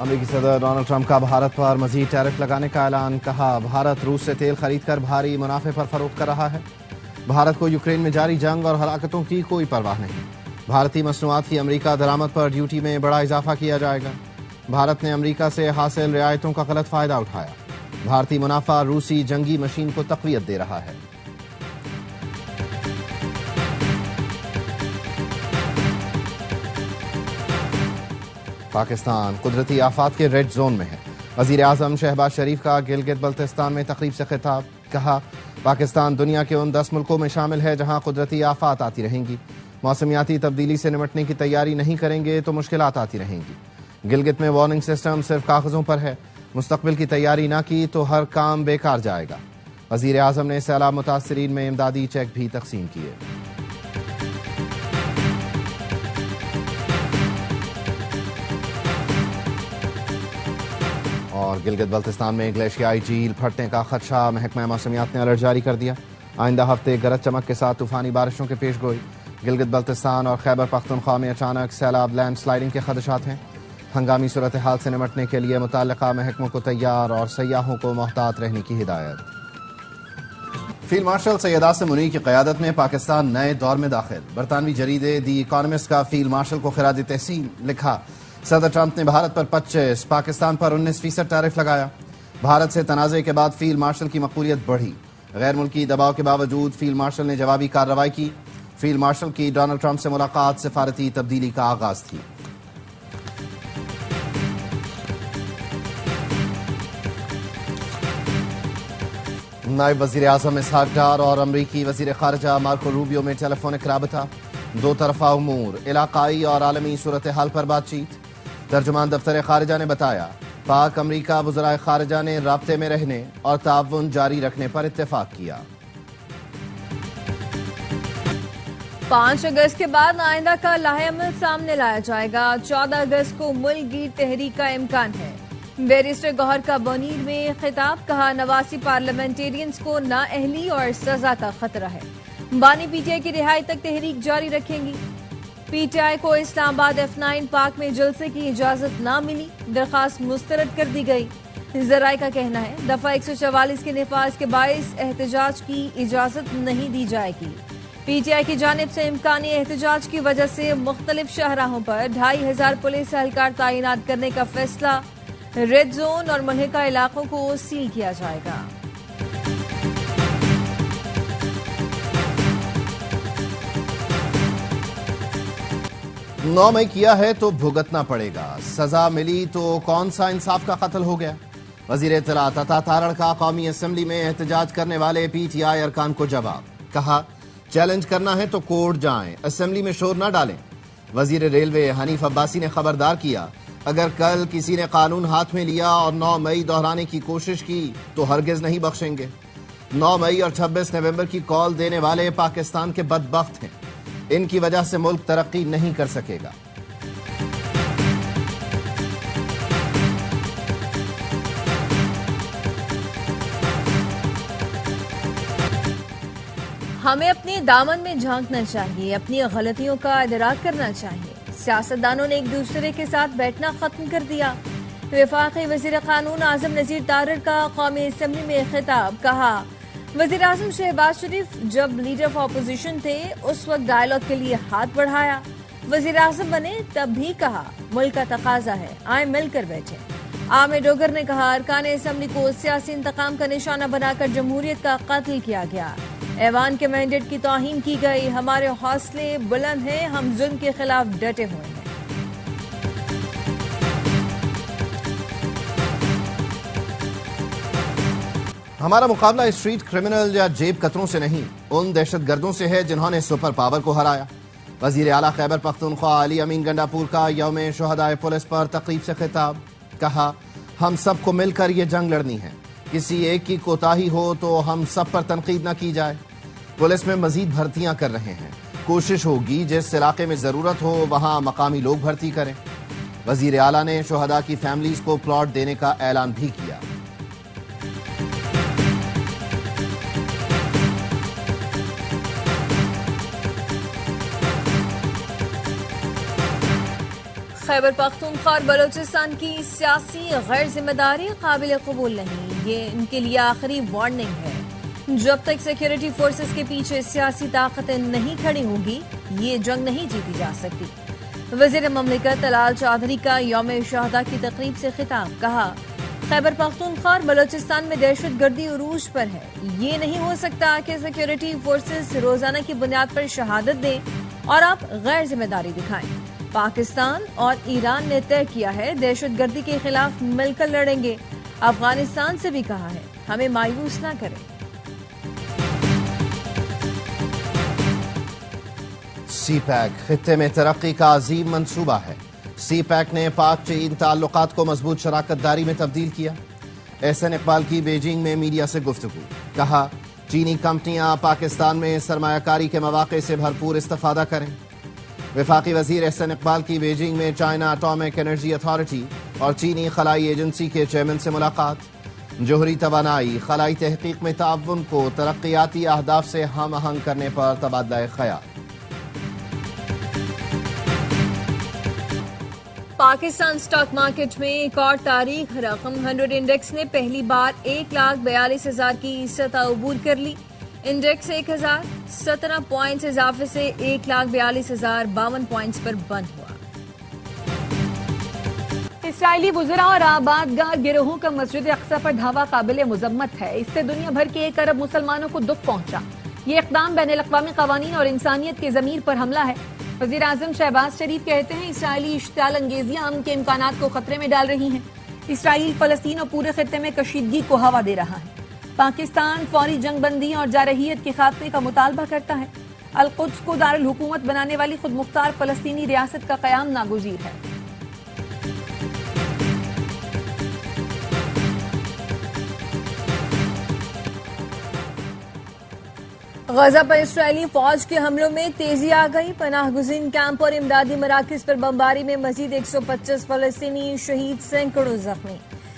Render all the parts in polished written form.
امریکی صدر Donald Trump کا بھارت پر مزید ٹیرف لگانے کا اعلان، کہا بھارت روس سے تیل خرید کر بھاری منافع پر فروخت کر رہا ہے۔ بھارت کو یوکرین میں جاری جنگ اور ہلاکتوں کی کوئی پرواہ نہیں۔ بھارتی مصنوعات کی امریکہ درآمد پر ڈیوٹی میں بڑا اضافہ کیا جائے گا۔ بھارت نے امریکہ سے حاصل رعایتوں کا غلط فائدہ اٹھایا۔ بھارتی منافع روسی جنگی مشین کو تقویت دے رہا ہے۔ پاکستان قدرتی آفات کے ریڈ زون میں ہے۔ وزیر اعظم شہباز شریف کا گلگت بلتستان میں تقریب سے خطاب، کہا پاکستان دنیا کے ان 10 ملکوں میں شامل ہے جہاں قدرتی آفات آتی رہیں گی۔ موسمیاتی تبدیلی سے نمٹنے کی تیاری نہیں کریں گے تو مشکلات آتی رہیں گی۔ گلگت میں وارننگ سسٹم صرف کاغذوں پر ہے، مستقبل کی تیاری نہ کی تو ہر کام بیکار جائے گا۔ وزیر اعظم نے سیلاب متاثرین میں امدادی چیک بھی تقسیم کیے۔ اور گلگت بلتستان میں گلیشیائی جھیل پھٹنے کا خدشہ، محکمہ موسمیات نے الرٹ جاری کر دیا۔ آئندہ ہفتے گرج چمک کے ساتھ طوفانی بارشوں کے پیش گوئی۔ گلگت بلتستان اور خیبر پختونخوا میں اچانک سیلاب، لینڈ سلائڈنگ کے خدشات ہیں۔ ہنگامی صورتحال سے نمٹنے کے لیے متعلقہ محکموں کو تیار اور سیاحوں کو محتاط رہنے کی ہدایت۔ فیلڈ مارشل سید عاصم منیر کی قیادت میں پاکستان نئے دور میں داخل۔ برطانوی جریدے دی اکانومسٹ کا فیلڈ مارشل کو خراج تحسین، لکھا صدر ٹرمپ نے بھارت پر 25، پاکستان پر 19% ٹیرف لگایا۔ بھارت سے تنازع کے بعد فیلڈ مارشل کی مقبولیت بڑھی۔ غیر ملکی دباؤ کے باوجود فیلڈ مارشل نے جوابی کارروائی کی۔ فیلڈ مارشل کی ڈونلڈ ٹرمپ سے ملاقات سفارتی تبدیلی کا آغاز تھی۔ نائب وزیر اعظم اسحاق ڈار اور امریکی وزیر خارجہ مارکو روبیو میں ٹیلی فونک رابطہ، دو طرفہ امور، علاقائی اور عالمی صورتحال پر بات چیت۔ ترجمان دفتر خارجہ نے بتایا پاک امریکہ وزرائے خارجہ نے رابطے میں رہنے اور تعاون جاری رکھنے پر اتفاق کیا۔ 5 اگست کے بعد آئندہ کا لائحہ عمل سامنے لایا جائے گا۔ 14 اگست کو ملک گیر تحریک کا امکان ہے۔ بیرسٹر گوہر کا بونیر میں خطاب، کہا نواسی پارلیمنٹیرینز کو نااہلی اور سزا کا خطرہ ہے۔ بانی پی ٹی آئی کی رہائی تک تحریک جاری رکھیں گی۔ پی ٹی آئی کو اسلام آباد F9 پارک میں جلسے کی اجازت نہ ملی، درخواست مسترد کر دی گئی۔ ذرائع کا کہنا ہے دفعہ 144 کے نفاذ کے باعث احتجاج کی اجازت نہیں دی جائے گی۔ پی ٹی آئی کی جانب سے امکانی احتجاج کی وجہ سے مختلف شاہراہوں پر 2500 پولیس اہلکار تعینات کرنے کا فیصلہ۔ ریڈ زون اور ملحقہ علاقوں کو سیل کیا جائے گا۔ نو مئی کیا ہے تو بھگتنا پڑے گا، سزا ملی تو کون سا انصاف کا قتل ہو گیا؟ وزیر اطلاعات عطا تارڑ کا قومی اسمبلی میں احتجاج کرنے والے پی ٹی آئی ارکان کو جواب، کہا چیلنج کرنا ہے تو کورٹ جائیں، اسمبلی میں شور نہ ڈالیں۔ وزیر ریلوے حنیف عباسی نے خبردار کیا، اگر کل کسی نے قانون ہاتھ میں لیا اور 9 مئی دہرانے کی کوشش کی تو ہرگز نہیں بخشیں گے۔ 9 مئی اور 26 نومبر کی کال دینے والے پاکستان کے بدبخت ہیں، ان کی وجہ سے ملک ترقی نہیں کر سکے گا۔ ہمیں اپنے دامن میں جھانکنا چاہیے، اپنی غلطیوں کا ادراک کرنا چاہیے۔ سیاستدانوں نے ایک دوسرے کے ساتھ بیٹھنا ختم کر دیا۔ وفاقی وزیر قانون اعظم نذیر تارڑ کا قومی اسمبلی میں خطاب، کہا وزیر اعظم شہباز شریف جب لیڈر آف اپوزیشن تھے اس وقت ڈائیلاگ کے لیے ہاتھ بڑھایا، وزیر اعظم بنے تب بھی کہا ملک کا تقاضا ہے، آئیں مل کر بیٹھیں۔ عامر ڈوگر نے کہا ارکان اسمبلی کو سیاسی انتقام کا نشانہ بنا کر جمہوریت کا قتل کیا گیا، ایوان کے مینڈیٹ کی توہین کی گئی، ہمارے حوصلے بلند ہیں، ہم ظلم کے خلاف ڈٹے ہوئے ہیں۔ ہمارا مقابلہ اسٹریٹ کرمنل یا جیب کتروں سے نہیں، ان دہشت گردوں سے ہے جنہوں نے سپر پاور کو ہرایا۔ وزیر اعلیٰ خیبر پختونخوا علی امین گنڈاپور کا یوم شہدائے پولیس پر تقریب سے خطاب، کہا ہم سب کو مل کر یہ جنگ لڑنی ہے، کسی ایک کی کوتاہی ہو تو ہم سب پر تنقید نہ کی جائے۔ پولیس میں مزید بھرتیاں کر رہے ہیں، کوشش ہوگی جس علاقے میں ضرورت ہو وہاں مقامی لوگ بھرتی کریں۔ وزیر اعلیٰ نے شہداء کی فیملیز کو پلاٹ دینے کا اعلان بھی کیا۔ خیبر پختونخوا اور بلوچستان کی سیاسی غیر ذمہ داری قابل قبول نہیں، یہ ان کے لیے آخری وارننگ ہے۔ جب تک سیکیورٹی فورسز کے پیچھے سیاسی طاقتیں نہیں کھڑی ہوں گی، یہ جنگ نہیں جیتی جا سکتی۔ وزیر مملکت طلال چودھری کا یوم شہداء کی تقریب سے خطاب، کہا خیبر پختونخوا اور بلوچستان میں دہشت گردی عروج پر ہے، یہ نہیں ہو سکتا کہ سیکیورٹی فورسز روزانہ کی بنیاد پر شہادت دیں اور آپ غیر ذمہ داری دکھائیں۔ پاکستان اور ایران نے طے کیا ہے دہشت گردی کے خلاف مل کر لڑیں گے۔ افغانستان سے بھی کہا ہے ہمیں مایوس نہ کریں۔ سی پیک خطے میں ترقی کا عظیم منصوبہ ہے۔ سی پیک نے پاک چین تعلقات کو مضبوط شراکت داری میں تبدیل کیا۔ احسن اقبال کی بیجنگ میں میڈیا سے گفتگو، کہا چینی کمپنیاں پاکستان میں سرمایہ کاری کے مواقع سے بھرپور استفادہ کریں۔ وفاقی وزیر احسن اقبال کی بیجنگ میں چائنا اٹامک انرجی اتھارٹی اور چینی خلائی ایجنسی کے چیئرمین سے ملاقات۔ جوہری توانائی، خلائی تحقیق میں تعاون کو ترقیاتی اہداف سے ہم آہنگ کرنے پر تبادلہ خیال۔ پاکستان سٹاک مارکیٹ میں ایک اور تاریخ رقم 100 انڈیکس نے پہلی بار 1,42,000 کی سطح عبور کر لی۔ انڈیکس 1,017 پوائنٹس اضافے سے 1,42,052 پوائنٹس پر بند ہوا۔ اسرائیلی وزراء اور آباد گار گروہوں کا مسجد اقصی پر دھاوا قابل مذمت ہے۔ اس سے دنیا بھر کے 1 ارب مسلمانوں کو دکھ پہنچا۔ یہ اقدام بین الاقوامی قوانین اور انسانیت کے ضمیر پر حملہ ہے۔ وزیر اعظم شہباز شریف کہتے ہیں اسرائیلی اشتعال انگیزیاں امن کے امکانات کو خطرے میں ڈال رہی ہیں۔ اسرائیل فلسطین اور پورے خطے میں کشیدگی کو ہوا دے رہا ہے۔ پاکستان فوری جنگ بندی اور جارحیت کے خاتمے کا مطالبہ کرتا ہے۔ القدس کو دارالحکومت بنانے والی خود مختار فلسطینی ریاست کا قیام ناگزیر ہے۔ غزہ پر اسرائیلی فوج کے حملوں میں تیزی آ گئی۔ پناہ گزین کیمپ اور امدادی مراکز پر بمباری میں مزید 125 فلسطینی شہید، سینکڑوں زخمی۔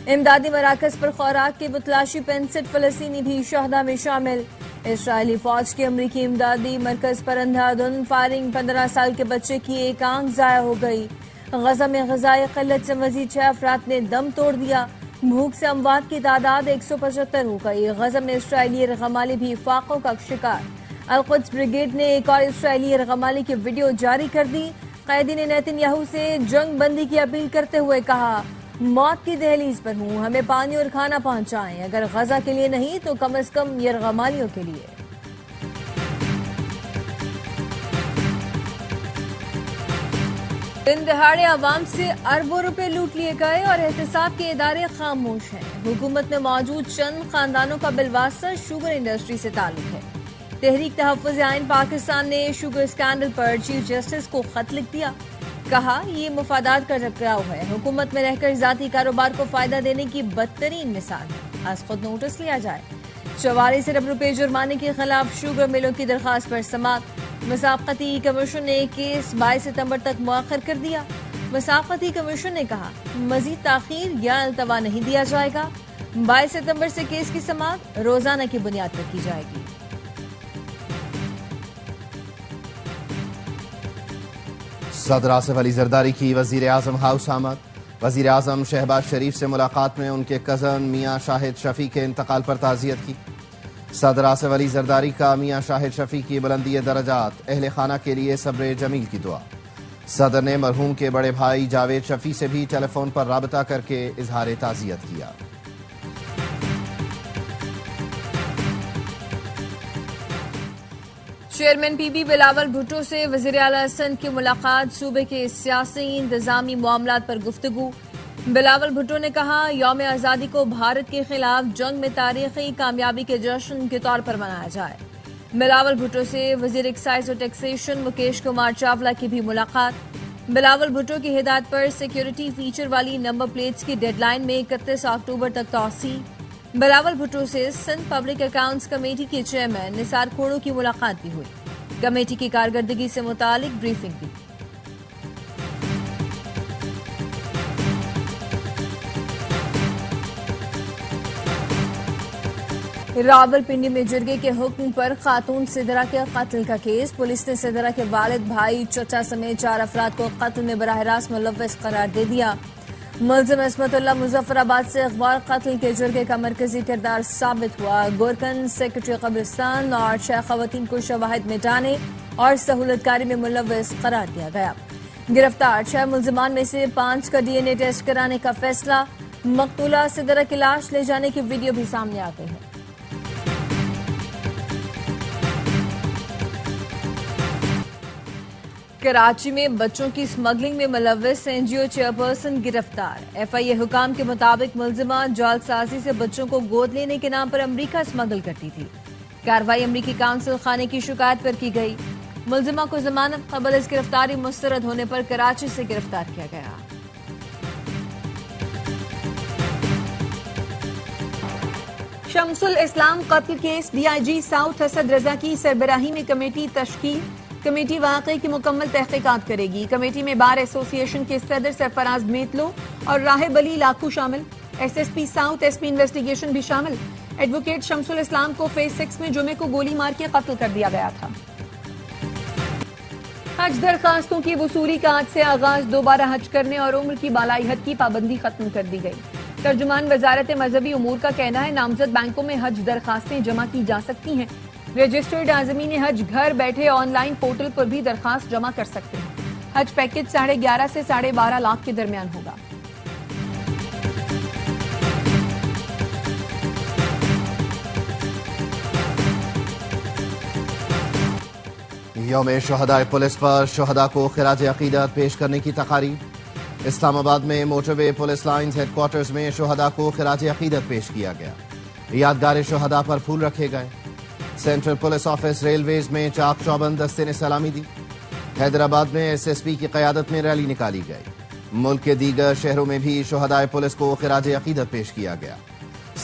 امدادی مراکز پر خوراک کی بتلاشی، 65 فلسطینی بھی شہداء میں شامل۔ اسرائیلی فوج کے امریکی امدادی مرکز پر اندھا دھند فائرنگ، 15 سال کے بچے کی ایک آنکھ ضائع ہو گئی۔ غزہ میں غذائی قلت سے مزید 6 افراد نے دم توڑ دیا۔ بھوک سے اموات کی تعداد 175 ہو گئی۔ غزہ میں اسرائیلی یرغمالی بھی فاقوں کا شکار۔ القدس بریگیڈ نے ایک اور اسرائیلی یرغمالی کی ویڈیو جاری کر دی۔ قیدی نے نیتن یاہو سے جنگ بندی کی اپیل کرتے ہوئے کہا موت کی دہلیز پر ہوں، ہمیں پانی اور کھانا پہنچائیں، اگر غزہ کے لیے نہیں تو کم از کم یرغمالیوں کے لیے۔ دن دہاڑے عوام سے اربوں روپے لوٹ لیے گئے اور احتساب کے ادارے خاموش ہیں۔ حکومت میں موجود چند خاندانوں کا بالواسطہ شوگر انڈسٹری سے تعلق ہے۔ تحریک تحفظ آئین پاکستان نے شوگر اسکینڈل پر چیف جسٹس کو خط لکھ دیا، کہا یہ مفادات کا ٹکراؤ ہے، حکومت میں رہ کر ذاتی کاروبار کو فائدہ دینے کی بدترین مثال ہے، از خود نوٹس لیا جائے۔ 44 ارب روپے جرمانے کے خلاف شوگر ملوں کی درخواست پر سماعت۔ مسابقتی کمیشن نے کیس 22 ستمبر تک مؤخر کر دیا۔ مسابقتی کمیشن نے کہا مزید تاخیر یا التوا نہیں دیا جائے گا۔ 22 ستمبر سے کیس کی سماعت روزانہ کی بنیاد پر کی جائے گی۔ صدر آصف علی زرداری کی وزیر اعظم ہاؤس آمد۔ وزیر اعظم شہباز شریف سے ملاقات میں ان کے کزن میاں شاہد شفیع کے انتقال پر تعزیت کی۔ صدر آصف علی زرداری کا میاں شاہد شفیع کی بلندی درجات، اہل خانہ کے لیے صبر جمیل کی دعا۔ صدر نے مرحوم کے بڑے بھائی جاوید شفیع سے بھی ٹیلی فون پر رابطہ کر کے اظہار تعزیت کیا۔ Chairman P be Bilawal Bhutto سے وزیر اعلیٰ سندھ کی ملاقات، صوبے کے سیاسی انتظامی معاملات پر گفتگو۔ بلاول بھٹو نے کہا یوم آزادی کو بھارت کے خلاف جنگ میں تاریخی کامیابی کے جشن کے طور پر منایا جائے۔ بلاول بھٹو سے وزیر ایکسائز اور ٹیکسیشن مکیش کمار چاولہ کی بھی ملاقات۔ بلاول بھٹو کی ہدایت پر سیکیورٹی فیچر والی نمبر پلیٹس کی ڈیڈ لائن میں 31 اکتوبر تک توسیع۔ بلاول بھٹو سے سندھ پبلک اکاؤنٹس کمیٹی کے چیئرمین نثار کھوڑو کی ملاقات بھی ہوئی، کمیٹی کی کارکردگی سے متعلق بریفنگ دی۔ راولپنڈی میں جرگے کے حکم پر خاتون سدرا کے قتل کا کیس، پولیس نے سدرا کے والد، بھائی، چچا سمیت 4 افراد کو قتل میں براہ راست ملوث قرار دے دیا۔ ملزم عصمت اللہ مظفر آباد سے اغوا قتل کے جرگے کا مرکزی کردار ثابت ہوا۔ گورکن سیکرٹری قبرستان اور 6 خواتین کو شواہد مٹانے اور سہولت کاری میں ملوث قرار دیا گیا۔ گرفتار 6 ملزمان میں سے 5 کا DNA ٹیسٹ کرانے کا فیصلہ۔ مقتولہ سدرا کی لاش لے جانے کی ویڈیو بھی سامنے آ گئی ہے۔ کراچی میں بچوں کی اسمگلنگ میں ملوث NGO چیئرپرسن گرفتار۔ FIA حکام کے مطابق ملزمہ جال سازی سے بچوں کو گود لینے کے نام پر امریکہ اسمگل کرتی تھی۔ کارروائی امریکی کونسل خانے کی شکایت پر کی گئی۔ ملزمہ کو ضمانت قبل از گرفتاری مسترد ہونے پر کراچی سے گرفتار کیا گیا۔ شمس الاسلام قتل کیس DIG ساؤتھ اسد رضا کی سربراہی میں کمیٹی تشکیل۔ کمیٹی واقعے کی مکمل تحقیقات کرے گی۔ کمیٹی میں بار ایسوسی ایشن کے صدر سرفراز میتلو اور راہب علی لاکھو شامل۔ SSP ساؤتھ SP انویسٹیگیشن بھی شامل۔ ایڈوکیٹ شمس الاسلام کو فیز 6 میں جمعے کو گولی مار کے قتل کر دیا گیا تھا۔ حج درخواستوں کی وصولی کا آج سے آغاز، دوبارہ حج کرنے اور عمر کی بالائی حد کی پابندی ختم کر دی گئی۔ ترجمان وزارت مذہبی امور کا کہنا ہے نامزد بینکوں میں حج درخواستیں جمع کی جا سکتی ہیں۔ رجسٹرڈ عازمین حج گھر بیٹھے آن لائن پورٹل پر بھی درخواست جمع کر سکتے ہیں۔ حج پیکج 11.5 سے 12.5 لاکھ کے درمیان ہوگا۔ یوم شہداء پولیس پر شہداء کو خراج عقیدت پیش کرنے کی تقاریب۔ اسلام آباد میں موٹر وے پولیس لائنز ہیڈ کوارٹرز میں شہداء کو خراج عقیدت پیش کیا گیا۔ یادگار شہداء پر پھول رکھے گئے۔ سینٹرل پولیس آفس ریلویز میں چاق چوبند دستے نے سلامی دی۔ حیدرآباد میں SSP کی قیادت میں ریلی نکالی گئی۔ ملک کے دیگر شہروں میں بھی شہداء پولیس کو خراج عقیدت پیش کیا گیا۔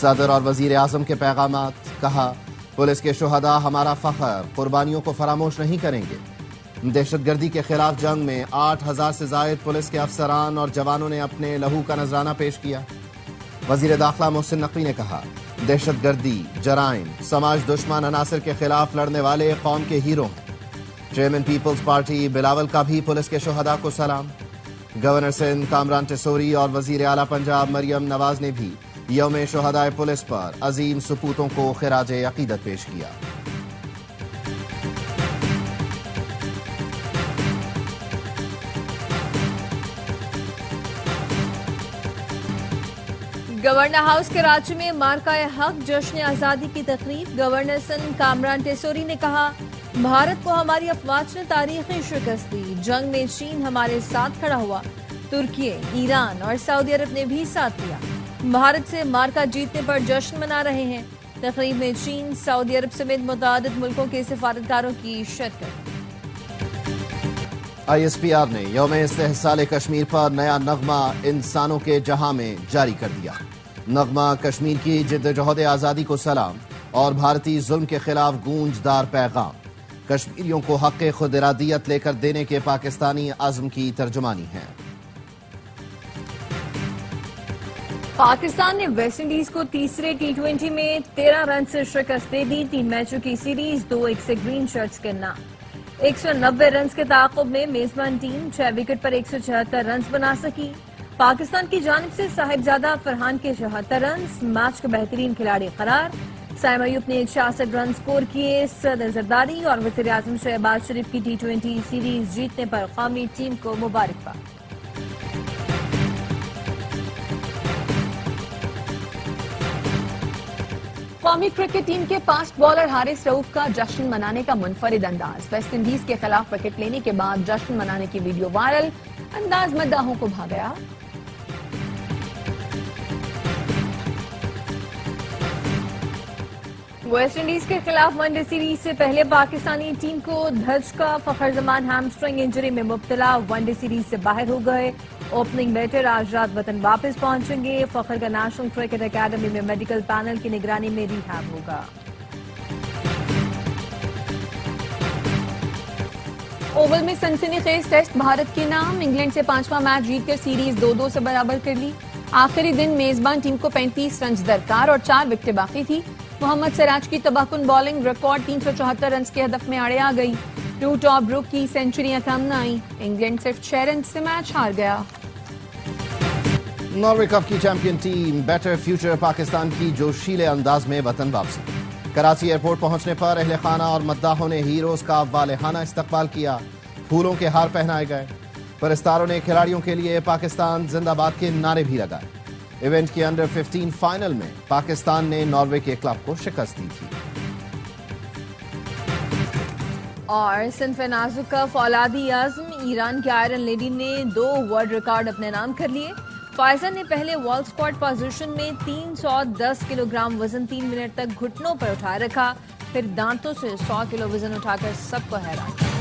صدر اور وزیر اعظم کے پیغامات، کہا پولیس کے شہداء ہمارا فخر، قربانیوں کو فراموش نہیں کریں گے۔ دہشت گردی کے خلاف جنگ میں 8,000 سے زائد پولیس کے افسران اور جوانوں نے اپنے لہو کا نذرانہ پیش کیا۔ وزیر داخلہ محسن نقوی نے کہا دہشت گردی، جرائم، سماج دشمن عناصر کے خلاف لڑنے والے قوم کے ہیرو ہیں۔ چیئرمین پیپلز پارٹی بلاول کا بھی پولیس کے شہداء کو سلام۔ گورنر سندھ کامران ٹیسوری اور وزیر اعلیٰ پنجاب مریم نواز نے بھی یوم شہداء پولیس پر عظیم سپوتوں کو خراج عقیدت پیش کیا۔ گورنر ہاؤس کراچی میں مارکہ حق جشن آزادی کی تقریب۔ گورنر سندھ کامران ٹیسوری نے کہا بھارت کو ہماری افواج نے تاریخی شکست دی، جنگ میں چین ہمارے ساتھ کھڑا ہوا، ترکی، ایران اور سعودی عرب نے بھی ساتھ دیا، بھارت سے مارکہ جیتنے پر جشن منا رہے ہیں۔ تقریب میں چین، سعودی عرب سمیت متعدد ملکوں کے سفارتکاروں کی شرکت۔ ISPR نے یوم استحصال کشمیر پر نیا نغمہ انسانوں کے جہاں میں جاری کر دیا۔ نغمہ کشمیر کی جدوجہد آزادی کو سلام اور بھارتی ظلم کے خلاف گونجدار پیغام، کشمیریوں کو حق خود ارادیت لے کر دینے کے پاکستانی عزم کی ترجمانی ہے۔ پاکستان نے ویسٹ انڈیز کو تیسرے T20 میں 13 رن سے شکست دے دی۔ 3 میچوں کی سیریز 2-1 سے گرین شرٹس کے نام۔ 190 رنز کے تعاقب میں میزبان ٹیم 6 وکٹ پر 176 رنز بنا سکی۔ پاکستان کی جانب سے صاحبزادہ فرحان کے 74 رنز میچ کے بہترین کھلاڑی قرار۔ سائم ایوب نے 66 رن سکور کیے۔ صدر زرداری اور وزیر اعظم شہباز شریف کی T20 سیریز جیتنے پر قومی ٹیم کو مبارکباد۔ قومی کرکٹ ٹیم کے فاسٹ بالر حارث رؤف کا جشن منانے کا منفرد انداز۔ ویسٹ انڈیز کے خلاف وکٹ لینے کے بعد جشن منانے کی ویڈیو وائرل، انداز مداحوں کو بھا گیا۔ ویسٹ انڈیز کے خلاف ون ڈے سیریز سے پہلے پاکستانی ٹیم کو دھج کا فخر زمان ہیمسٹرنگ انجری میں مبتلا، ون ڈے سیریز سے باہر ہو گئے۔ اوپننگ بیٹر آج رات وطن واپس پہنچیں گے۔ فخر کا نیشنل کرکٹ اکیڈمی میں میڈیکل پینل کی نگرانی میں ریہیب ہوگا۔ اوول میں سنسنی خیز ٹیسٹ بھارت کے نام، انگلینڈ سے 5واں میچ جیت کر سیریز 2-2 سے برابر کر لی۔ آخری دن میزبان ٹیم کو 35 رنز درکار اور 4 وکٹیں باقی تھی۔ محمد سراج کی تباہکن بالنگ ریکارڈ 374 رنز کے ہدف میں آڑے آ گئی. روٹ اور بروک کی سینچریاں کم نہ آئیں. انگلینڈ صرف 6 رنز سے میچ ہار گیا. ناروے کپ کی champion team better future Pakistan کی جوشیلے انداز میں وطن واپسی. کراچی ایئرپورٹ پہنچنے پر اہل خانہ اور مداحوں نے ہیروز کا والہانہ استقبال کیا. پھولوں کے ہار پہنائے گئے. پرستاروں نے کھلاڑیوں کے لیے پاکستان زندہ باد کے نعرے بھی لگائے. ایونٹ کے انڈر 15 فائنل میں پاکستان نے ناروے کے کلب کو شکست دی تھی. اور صنف نازک کا فولادی عزم ایران کے آئرن لیڈی نے 2 ورلڈ ریکارڈ اپنے نام کر لیے. فائزہ نے پہلے وال اسکواٹ پوزیشن میں 310 کلو گرام وزن 3 منٹ تک گھٹنوں پر اٹھائے رکھا. پھر دانتوں سے 100 کلو وزن اٹھا کر سب کو حیران کیا.